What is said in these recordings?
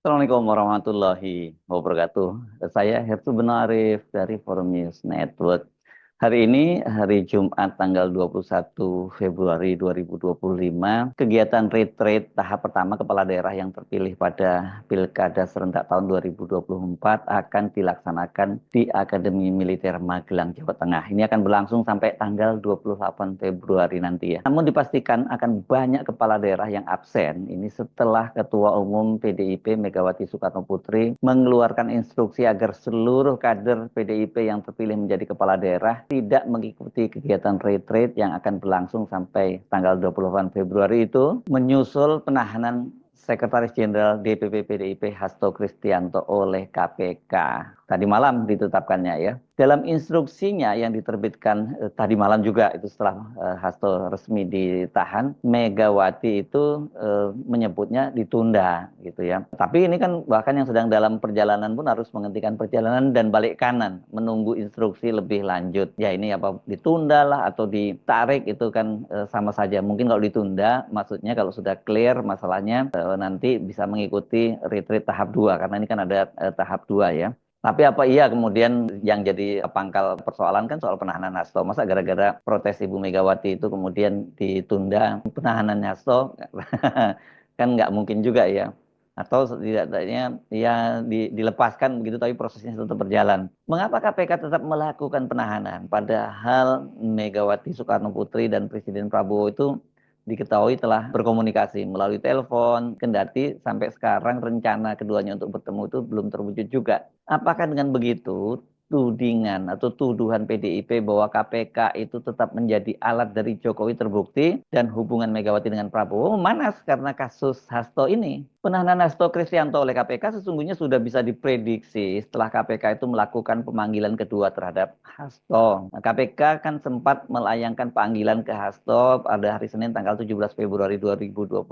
Assalamualaikum warahmatullahi wabarakatuh. Saya Hertu Benarif dari Forum News Network. Hari ini, hari Jumat tanggal 21 Februari 2025, kegiatan retreat tahap pertama kepala daerah yang terpilih pada Pilkada serentak tahun 2024 akan dilaksanakan di Akademi Militer Magelang, Jawa Tengah. Ini akan berlangsung sampai tanggal 28 Februari nanti ya. Namun dipastikan akan banyak kepala daerah yang absen. Ini setelah Ketua Umum PDIP Megawati Soekarnoputri mengeluarkan instruksi agar seluruh kader PDIP yang terpilih menjadi kepala daerah tidak mengikuti kegiatan retreat yang akan berlangsung sampai tanggal 28 Februari itu, menyusul penahanan Sekretaris Jenderal DPP PDIP Hasto Kristianto oleh KPK. Tadi malam ditetapkannya ya. Dalam instruksinya yang diterbitkan tadi malam juga, itu setelah Hasto resmi ditahan, Megawati itu menyebutnya ditunda gitu ya. Tapi ini kan bahkan yang sedang dalam perjalanan pun harus menghentikan perjalanan dan balik kanan, menunggu instruksi lebih lanjut. Ya ini apa ditunda lah atau ditarik itu kan sama saja. Mungkin kalau ditunda, maksudnya kalau sudah clear masalahnya nanti bisa mengikuti retreat tahap 2, karena ini kan ada tahap 2 ya. Tapi apa iya kemudian yang jadi pangkal persoalan kan soal penahanan Hasto. Masa gara-gara protes Ibu Megawati itu kemudian ditunda penahanan Hasto? Kan nggak mungkin juga ya. Atau setidaknya ya dilepaskan begitu tapi prosesnya tetap berjalan. Mengapa KPK tetap melakukan penahanan? Padahal Megawati Soekarnoputri dan Presiden Prabowo itu diketahui telah berkomunikasi melalui telepon, kendati sampai sekarang rencana keduanya untuk bertemu itu belum terwujud juga. Apakah dengan begitu tudingan atau tuduhan PDIP bahwa KPK itu tetap menjadi alat dari Jokowi terbukti dan hubungan Megawati dengan Prabowo memanas karena kasus Hasto ini? Penahanan Hasto Kristianto oleh KPK sesungguhnya sudah bisa diprediksi setelah KPK itu melakukan pemanggilan kedua terhadap Hasto. Nah, KPK kan sempat melayangkan panggilan ke Hasto pada hari Senin tanggal 17 Februari 2025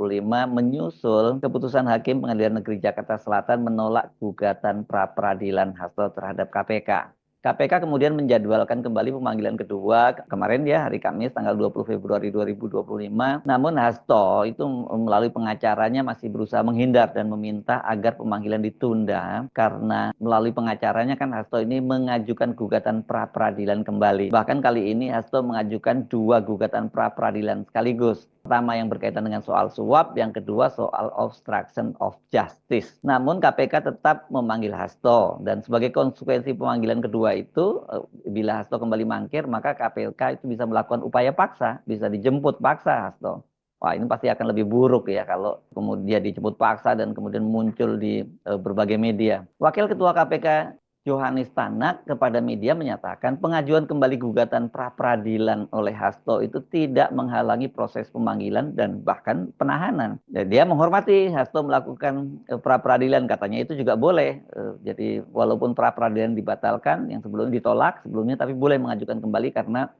menyusul keputusan Hakim Pengadilan Negeri Jakarta Selatan menolak gugatan pra-peradilan Hasto terhadap KPK. KPK kemudian menjadwalkan kembali pemanggilan kedua kemarin ya, hari Kamis tanggal 20 Februari 2025. Namun Hasto itu melalui pengacaranya masih berusaha menghindar dan meminta agar pemanggilan ditunda karena melalui pengacaranya kan Hasto ini mengajukan gugatan pra-peradilan kembali. Bahkan kali ini Hasto mengajukan 2 gugatan pra-peradilan sekaligus. Pertama yang berkaitan dengan soal suap, yang kedua soal obstruction of justice. Namun KPK tetap memanggil Hasto dan sebagai konsekuensi pemanggilan kedua itu, bila Hasto kembali mangkir, maka KPK itu bisa melakukan upaya paksa, bisa dijemput paksa Hasto. Wah, ini pasti akan lebih buruk ya kalau kemudian dijemput paksa dan kemudian muncul di berbagai media. Wakil Ketua KPK Johanis Tanak kepada media menyatakan pengajuan kembali gugatan pra-peradilan oleh Hasto itu tidak menghalangi proses pemanggilan dan bahkan penahanan. Dan dia menghormati Hasto melakukan pra-peradilan, katanya itu juga boleh. Jadi walaupun pra-peradilan dibatalkan, yang sebelumnya ditolak sebelumnya, tapi boleh mengajukan kembali karena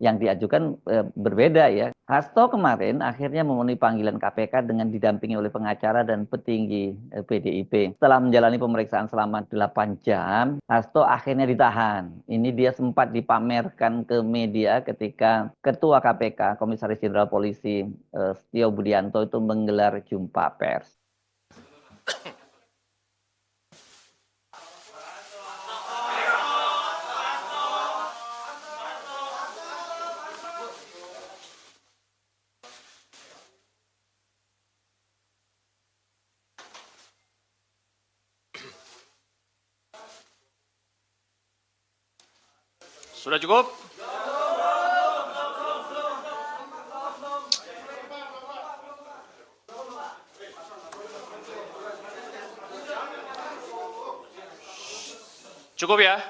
yang diajukan berbeda ya. Hasto kemarin akhirnya memenuhi panggilan KPK dengan didampingi oleh pengacara dan petinggi PDIP. Setelah menjalani pemeriksaan selama 8 jam, Hasto akhirnya ditahan. Ini dia sempat dipamerkan ke media ketika Ketua KPK, Komisaris Jenderal Polisi Setio Budianto itu menggelar jumpa pers. Sudah cukup? Cukup ya?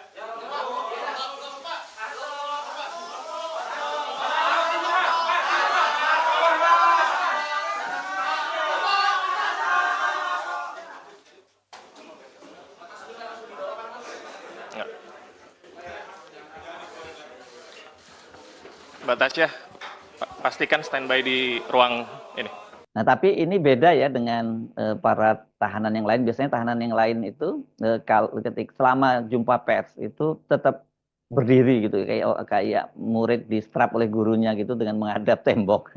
Mbak Tasya, pastikan standby di ruang ini. Nah, tapi ini beda ya dengan para tahanan yang lain. Biasanya tahanan yang lain itu selama jumpa pers itu tetap berdiri gitu, kayak murid di strap oleh gurunya gitu dengan menghadap tembok,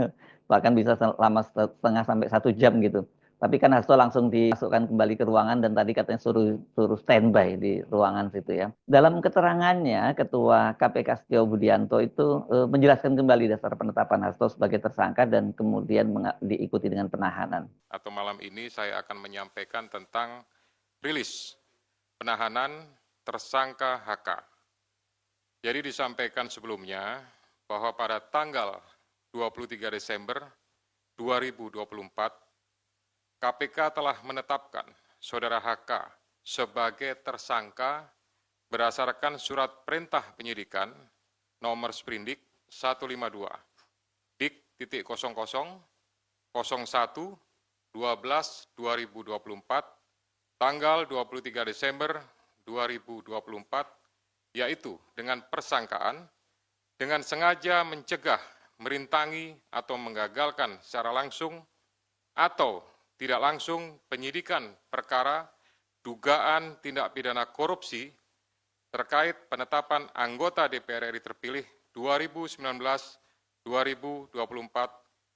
bahkan bisa selama setengah sampai 1 jam gitu. Tapi kan Hasto langsung dimasukkan kembali ke ruangan dan tadi katanya suruh standby di ruangan situ ya. Dalam keterangannya, Ketua KPK Setio Budianto itu menjelaskan kembali dasar penetapan Hasto sebagai tersangka dan kemudian diikuti dengan penahanan. Atau malam ini saya akan menyampaikan tentang rilis penahanan tersangka HK. Jadi disampaikan sebelumnya bahwa pada tanggal 23 Desember 2024, KPK telah menetapkan Saudara HK sebagai tersangka berdasarkan surat perintah penyidikan nomor Sprindik 152 dik.00 01/12/2024 tanggal 23 Desember 2024, yaitu dengan persangkaan dengan sengaja mencegah, merintangi atau menggagalkan secara langsung atau tidak langsung penyidikan perkara dugaan tindak pidana korupsi terkait penetapan anggota DPR RI terpilih 2019-2024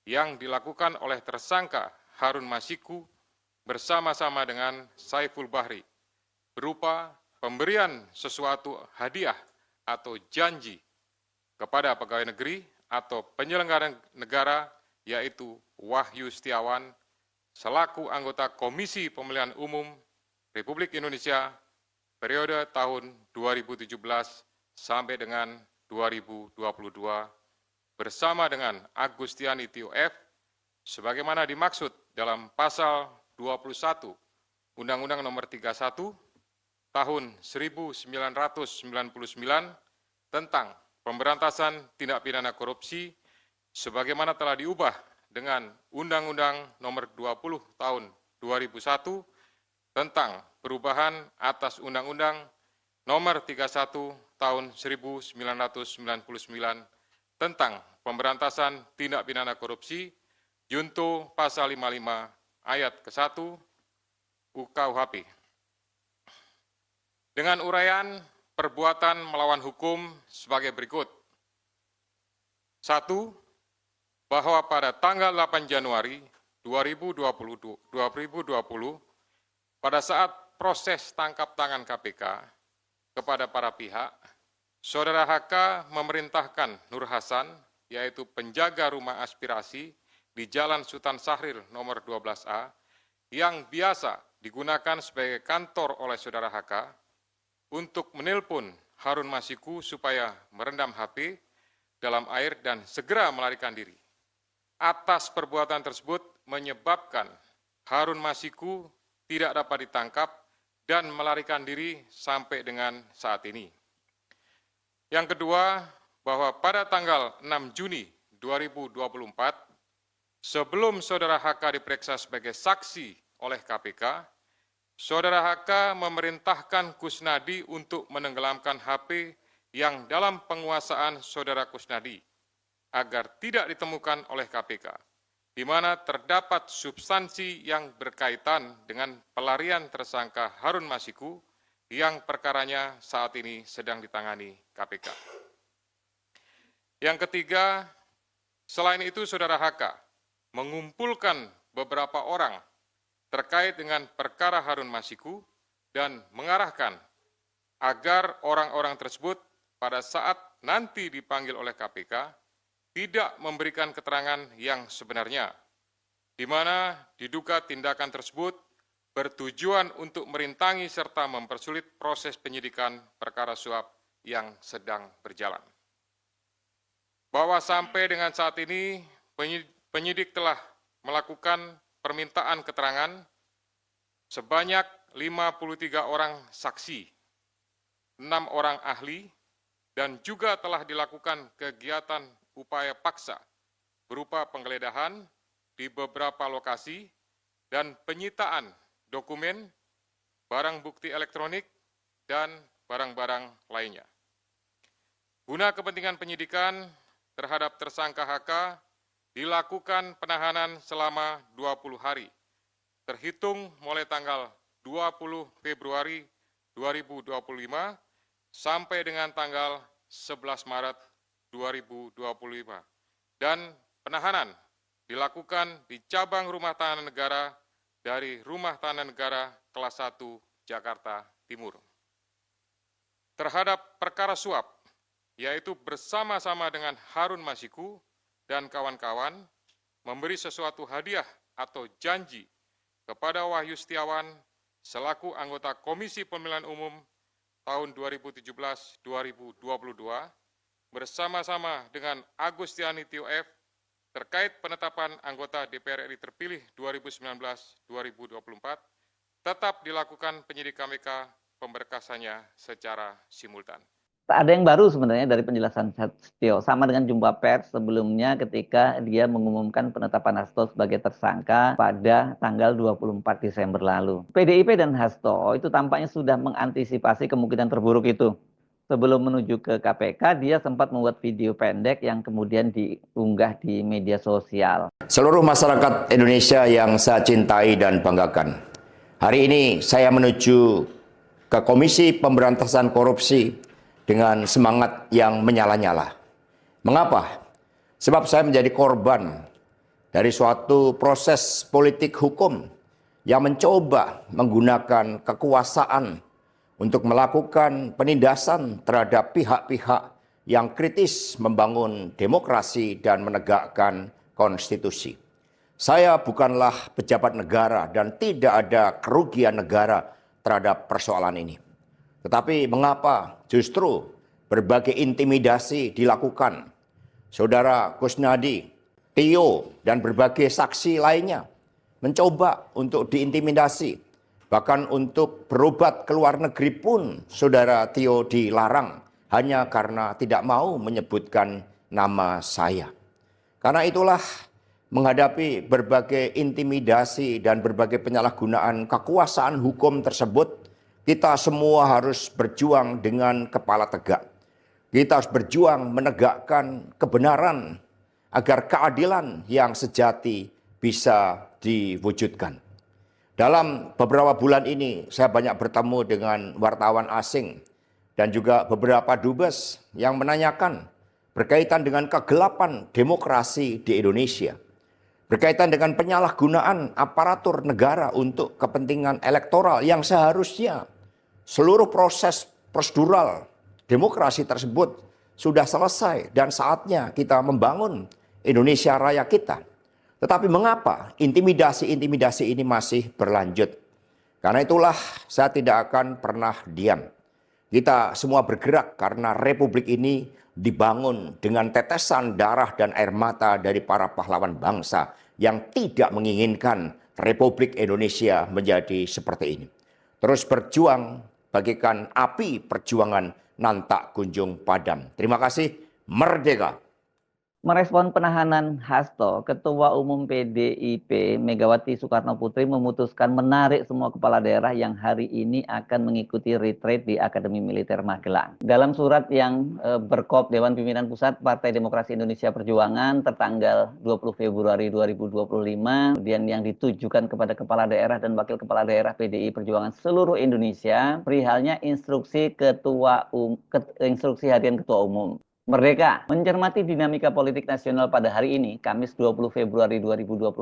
yang dilakukan oleh tersangka Harun Masiku bersama-sama dengan Saiful Bahri berupa pemberian sesuatu hadiah atau janji kepada pegawai negeri atau penyelenggara negara, yaitu Wahyu Setiawan selaku anggota Komisi Pemilihan Umum Republik Indonesia periode tahun 2017 sampai dengan 2022 bersama dengan Agustiani Tio F sebagaimana dimaksud dalam pasal 21 Undang-Undang Nomor 31 Tahun 1999 tentang pemberantasan tindak pidana korupsi sebagaimana telah diubah dengan Undang-Undang Nomor 20 Tahun 2001 tentang perubahan atas Undang-Undang Nomor 31 Tahun 1999 tentang pemberantasan tindak pidana korupsi junto pasal 55 ayat ke-1 UKUHP. Dengan uraian perbuatan melawan hukum sebagai berikut. 1. Bahwa pada tanggal 8 Januari 2020, pada saat proses tangkap tangan KPK kepada para pihak, Saudara HK memerintahkan Nur Hasan, yaitu penjaga rumah aspirasi di Jalan Sultan Syahrir nomor 12A, yang biasa digunakan sebagai kantor oleh Saudara HK, untuk menelpon Harun Masiku supaya merendam HP dalam air dan segera melarikan diri. Atas perbuatan tersebut menyebabkan Harun Masiku tidak dapat ditangkap dan melarikan diri sampai dengan saat ini. Yang kedua, bahwa pada tanggal 6 Juni 2024, sebelum Saudara HK diperiksa sebagai saksi oleh KPK, Saudara HK memerintahkan Kusnadi untuk menenggelamkan HP yang dalam penguasaan Saudara Kusnadi agar tidak ditemukan oleh KPK, di mana terdapat substansi yang berkaitan dengan pelarian tersangka Harun Masiku yang perkaranya saat ini sedang ditangani KPK. Yang ketiga, selain itu Saudara HK mengumpulkan beberapa orang terkait dengan perkara Harun Masiku dan mengarahkan agar orang-orang tersebut pada saat nanti dipanggil oleh KPK tidak memberikan keterangan yang sebenarnya, di mana diduga tindakan tersebut bertujuan untuk merintangi serta mempersulit proses penyidikan perkara suap yang sedang berjalan. Bahwa sampai dengan saat ini penyidik telah melakukan permintaan keterangan sebanyak 53 orang saksi, 6 orang ahli, dan juga telah dilakukan kegiatan upaya paksa berupa penggeledahan di beberapa lokasi dan penyitaan dokumen, barang bukti elektronik, dan barang-barang lainnya. Guna kepentingan penyidikan, terhadap tersangka HK dilakukan penahanan selama 20 hari, terhitung mulai tanggal 20 Februari 2025 sampai dengan tanggal 11 Maret 2025. Dan penahanan dilakukan di cabang rumah tahanan negara dari Rumah Tahanan Negara kelas 1 Jakarta Timur. Terhadap perkara suap, yaitu bersama-sama dengan Harun Masiku dan kawan-kawan memberi sesuatu hadiah atau janji kepada Wahyu Setiawan selaku anggota Komisi Pemilihan Umum tahun 2017-2022 bersama-sama dengan Agustiani Tio F terkait penetapan anggota DPR RI terpilih 2019-2024 tetap dilakukan penyidik KPK pemberkasannya secara simultan. Tak ada yang baru sebenarnya dari penjelasan Setio, sama dengan jumpa pers sebelumnya ketika dia mengumumkan penetapan Hasto sebagai tersangka pada tanggal 24 Desember lalu. PDIP dan Hasto itu tampaknya sudah mengantisipasi kemungkinan terburuk itu. Sebelum menuju ke KPK, dia sempat membuat video pendek yang kemudian diunggah di media sosial. Seluruh masyarakat Indonesia yang saya cintai dan banggakan, hari ini saya menuju ke Komisi Pemberantasan Korupsi dengan semangat yang menyala-nyala. Mengapa? Sebab saya menjadi korban dari suatu proses politik hukum yang mencoba menggunakan kekuasaan untuk melakukan penindasan terhadap pihak-pihak yang kritis membangun demokrasi dan menegakkan konstitusi. Saya bukanlah pejabat negara dan tidak ada kerugian negara terhadap persoalan ini. Tetapi mengapa justru berbagai intimidasi dilakukan? Saudara Kusnadi, Tio, dan berbagai saksi lainnya mencoba untuk diintimidasi. Bahkan untuk berobat ke luar negeri pun saudara Tio dilarang hanya karena tidak mau menyebutkan nama saya. Karena itulah menghadapi berbagai intimidasi dan berbagai penyalahgunaan kekuasaan hukum tersebut, kita semua harus berjuang dengan kepala tegak. Kita harus berjuang menegakkan kebenaran agar keadilan yang sejati bisa diwujudkan. Dalam beberapa bulan ini saya banyak bertemu dengan wartawan asing dan juga beberapa dubes yang menanyakan berkaitan dengan kegelapan demokrasi di Indonesia. Berkaitan dengan penyalahgunaan aparatur negara untuk kepentingan elektoral yang seharusnya seluruh proses prosedural demokrasi tersebut sudah selesai dan saatnya kita membangun Indonesia Raya kita. Tetapi mengapa intimidasi-intimidasi ini masih berlanjut? Karena itulah saya tidak akan pernah diam. Kita semua bergerak karena republik ini dibangun dengan tetesan darah dan air mata dari para pahlawan bangsa yang tidak menginginkan Republik Indonesia menjadi seperti ini. Terus berjuang bagikan api perjuangan nan tak kunjung padam. Terima kasih, merdeka. Merespon penahanan Hasto, Ketua Umum PDIP Megawati Soekarnoputri memutuskan menarik semua kepala daerah yang hari ini akan mengikuti retreat di Akademi Militer Magelang. Dalam surat yang berkop Dewan Pimpinan Pusat Partai Demokrasi Indonesia Perjuangan tertanggal 20 Februari 2025, kemudian yang ditujukan kepada kepala daerah dan wakil kepala daerah PDI Perjuangan seluruh Indonesia, perihalnya instruksi instruksi harian Ketua Umum. Merdeka, mencermati dinamika politik nasional pada hari ini, Kamis 20 Februari 2025,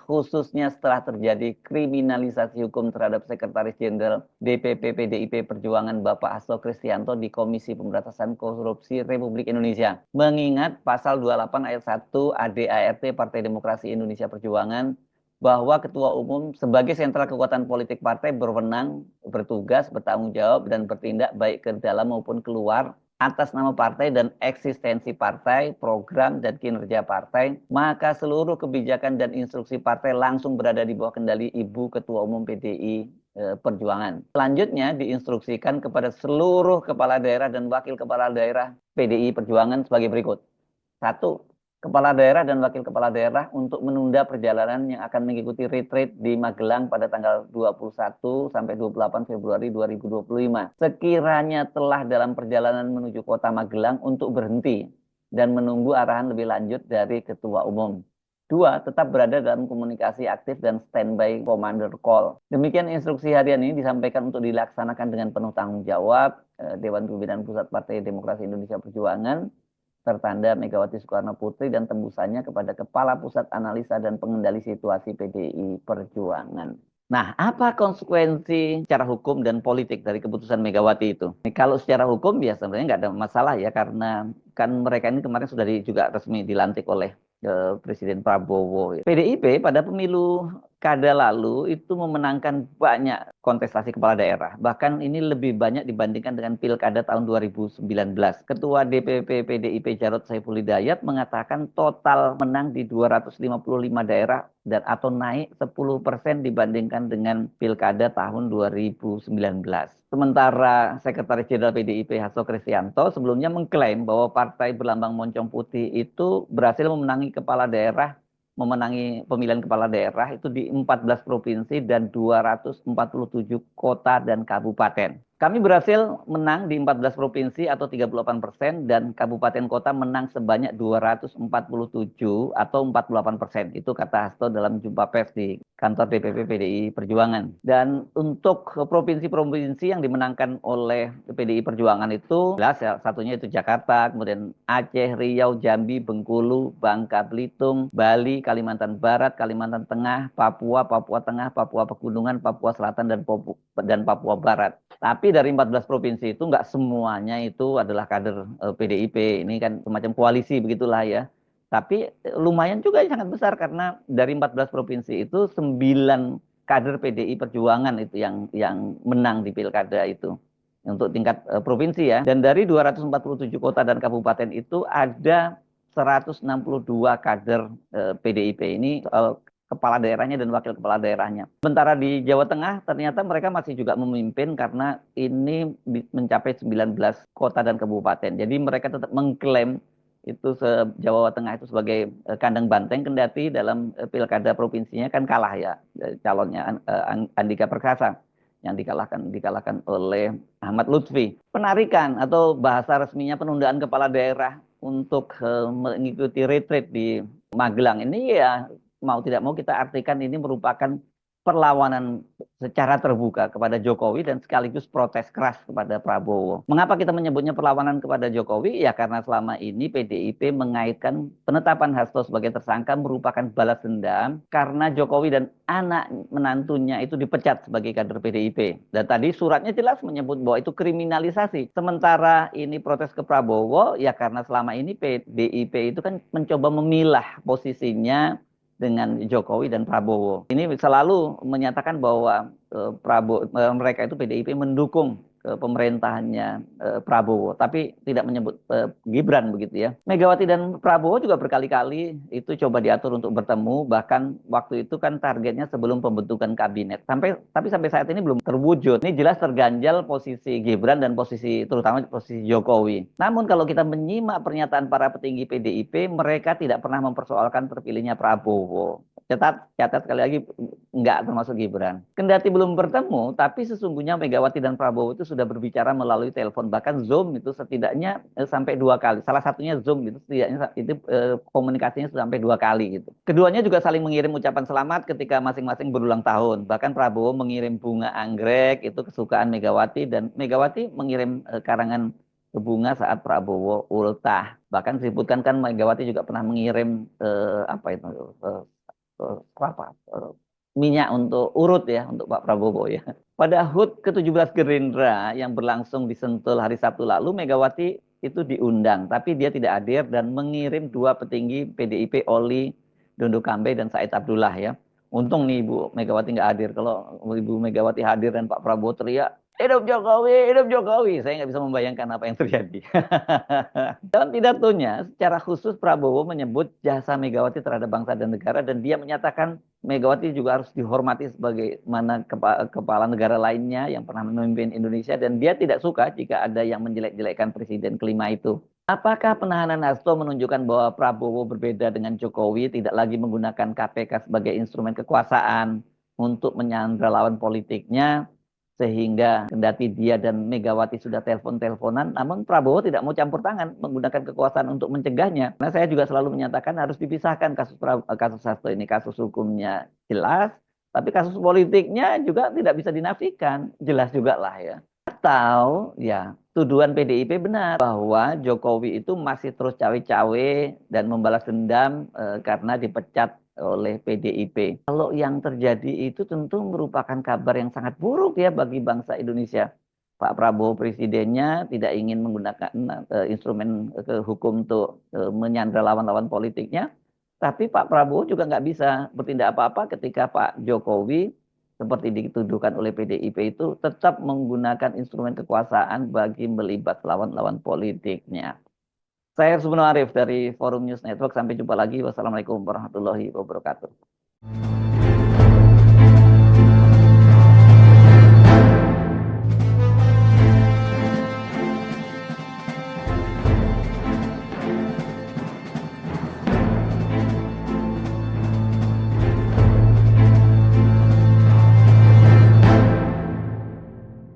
khususnya setelah terjadi kriminalisasi hukum terhadap Sekretaris Jenderal DPP PDIP Perjuangan Bapak Hasto Kristianto di Komisi Pemberantasan Korupsi Republik Indonesia. Mengingat pasal 28 ayat 1 ADART Partai Demokrasi Indonesia Perjuangan, bahwa Ketua Umum sebagai sentral kekuatan politik partai berwenang, bertugas, bertanggung jawab, dan bertindak baik ke dalam maupun keluar atas nama partai dan eksistensi partai, program, dan kinerja partai, maka seluruh kebijakan dan instruksi partai langsung berada di bawah kendali Ibu Ketua Umum PDI Perjuangan. Selanjutnya diinstruksikan kepada seluruh kepala daerah dan wakil kepala daerah PDI Perjuangan sebagai berikut. 1. Kepala daerah dan wakil kepala daerah untuk menunda perjalanan yang akan mengikuti retreat di Magelang pada tanggal 21 sampai 28 Februari 2025. Sekiranya telah dalam perjalanan menuju kota Magelang untuk berhenti dan menunggu arahan lebih lanjut dari Ketua Umum. 2. Tetap berada dalam komunikasi aktif dan standby commander call. Demikian instruksi harian ini disampaikan untuk dilaksanakan dengan penuh tanggung jawab Dewan Pimpinan Pusat Partai Demokrasi Indonesia Perjuangan, tertanda Megawati Soekarno Putri, dan tembusannya kepada Kepala Pusat Analisa dan Pengendali Situasi PDI Perjuangan. Nah, apa konsekuensi secara hukum dan politik dari keputusan Megawati itu? Kalau secara hukum ya sebenarnya nggak ada masalah ya, karena kan mereka ini kemarin sudah juga resmi dilantik oleh Presiden Prabowo. PDIP pada pemilu kada lalu itu memenangkan banyak kontestasi kepala daerah. Bahkan ini lebih banyak dibandingkan dengan pilkada tahun 2019. Ketua DPP PDIP Jarod Saiful Hidayat mengatakan total menang di 255 daerah dan atau naik 10% dibandingkan dengan pilkada tahun 2019. Sementara Sekretaris Jenderal PDIP Hasto Kristianto sebelumnya mengklaim bahwa partai berlambang moncong putih itu berhasil memenangi pemilihan kepala daerah itu di 14 provinsi dan 247 kota dan kabupaten. Kami berhasil menang di 14 provinsi atau 38% dan kabupaten kota menang sebanyak 247 atau 48%. Itu kata Hasto dalam jumpa pers di kantor DPP PDI Perjuangan. Dan untuk provinsi-provinsi yang dimenangkan oleh PDI Perjuangan itu jelas ya, satunya itu Jakarta, kemudian Aceh, Riau, Jambi, Bengkulu, Bangka Belitung, Bali, Kalimantan Barat, Kalimantan Tengah, Papua, Papua Tengah, Papua Pegunungan, Papua Selatan, dan Papua Barat. Tapi dari 14 provinsi itu nggak semuanya itu adalah kader PDIP. Ini kan semacam koalisi begitulah ya. Tapi lumayan juga sangat besar karena dari 14 provinsi itu 9 kader PDI Perjuangan itu yang menang di pilkada itu untuk tingkat provinsi ya. Dan dari 247 kota dan kabupaten itu ada 162 kader PDIP. Ini kepala daerahnya dan wakil kepala daerahnya. Sementara di Jawa Tengah ternyata mereka masih juga memimpin karena ini mencapai 19 kota dan kabupaten. Jadi mereka tetap mengklaim itu Jawa Tengah itu sebagai kandang banteng, kendati dalam pilkada provinsinya kan kalah ya calonnya Andika Perkasa yang dikalahkan oleh Ahmad Lutfi. Penarikan atau bahasa resminya penundaan kepala daerah untuk mengikuti retreat di Magelang ini ya mau tidak mau kita artikan ini merupakan perlawanan secara terbuka kepada Jokowi dan sekaligus protes keras kepada Prabowo. Mengapa kita menyebutnya perlawanan kepada Jokowi? Ya karena selama ini PDIP mengaitkan penetapan Hasto sebagai tersangka merupakan balas dendam karena Jokowi dan anak menantunya itu dipecat sebagai kader PDIP. Dan tadi suratnya jelas menyebut bahwa itu kriminalisasi. Sementara ini protes ke Prabowo ya karena selama ini PDIP itu kan mencoba memilah posisinya dengan Jokowi dan Prabowo. Ini selalu menyatakan bahwa mereka itu PDIP mendukung pemerintahannya Prabowo, tapi tidak menyebut Gibran begitu ya. Megawati dan Prabowo juga berkali-kali itu coba diatur untuk bertemu, bahkan waktu itu kan targetnya sebelum pembentukan kabinet. Tapi sampai saat ini belum terwujud. Ini jelas terganjal posisi Gibran dan terutama posisi Jokowi. Namun kalau kita menyimak pernyataan para petinggi PDIP, mereka tidak pernah mempersoalkan terpilihnya Prabowo. Catat sekali lagi enggak termasuk Gibran. Kendati belum bertemu, tapi sesungguhnya Megawati dan Prabowo itu sudah berbicara melalui telepon, bahkan Zoom itu setidaknya sampai 2 kali. Salah satunya Zoom itu setidaknya itu komunikasinya sampai 2 kali gitu. Keduanya juga saling mengirim ucapan selamat ketika masing-masing berulang tahun. Bahkan Prabowo mengirim bunga anggrek itu kesukaan Megawati dan Megawati mengirim karangan bunga saat Prabowo ultah. Bahkan disebutkan kan Megawati juga pernah mengirim minyak untuk urut ya untuk Pak Prabowo ya. Pada HUT ke-17 Gerindra yang berlangsung di Sentul hari Sabtu lalu, Megawati itu diundang, tapi dia tidak hadir dan mengirim 2 petinggi PDIP, Oli Dondo Kambe dan Said Abdullah ya. Untung nih Ibu Megawati nggak hadir. Kalau Ibu Megawati hadir dan Pak Prabowo teriak, hidup Jokowi, hidup Jokowi. Saya nggak bisa membayangkan apa yang terjadi. Dalam pidatonya, secara khusus Prabowo menyebut jasa Megawati terhadap bangsa dan negara dan dia menyatakan Megawati juga harus dihormati sebagaimana kepala negara lainnya yang pernah memimpin Indonesia dan dia tidak suka jika ada yang menjelek-jelekkan presiden kelima itu. Apakah penahanan Hasto menunjukkan bahwa Prabowo berbeda dengan Jokowi, tidak lagi menggunakan KPK sebagai instrumen kekuasaan untuk menyandra lawan politiknya? Sehingga kendati dia dan Megawati sudah telepon-teleponan, namun Prabowo tidak mau campur tangan menggunakan kekuasaan untuk mencegahnya. Nah, saya juga selalu menyatakan harus dipisahkan kasus Hasto ini. Kasus hukumnya jelas, tapi kasus politiknya juga tidak bisa dinafikan. Jelas juga lah ya. Atau ya tuduhan PDIP benar bahwa Jokowi itu masih terus cawe-cawe dan membalas dendam karena dipecat oleh PDIP. Kalau yang terjadi itu tentu merupakan kabar yang sangat buruk ya bagi bangsa Indonesia. Pak Prabowo presidennya tidak ingin menggunakan instrumen hukum untuk menyandra lawan-lawan politiknya. Tapi Pak Prabowo juga nggak bisa bertindak apa-apa ketika Pak Jokowi seperti dituduhkan oleh PDIP itu tetap menggunakan instrumen kekuasaan bagi melibat lawan-lawan politiknya. Saya Subno Arif dari Forum News Network. Sampai jumpa lagi. Wassalamualaikum warahmatullahi wabarakatuh.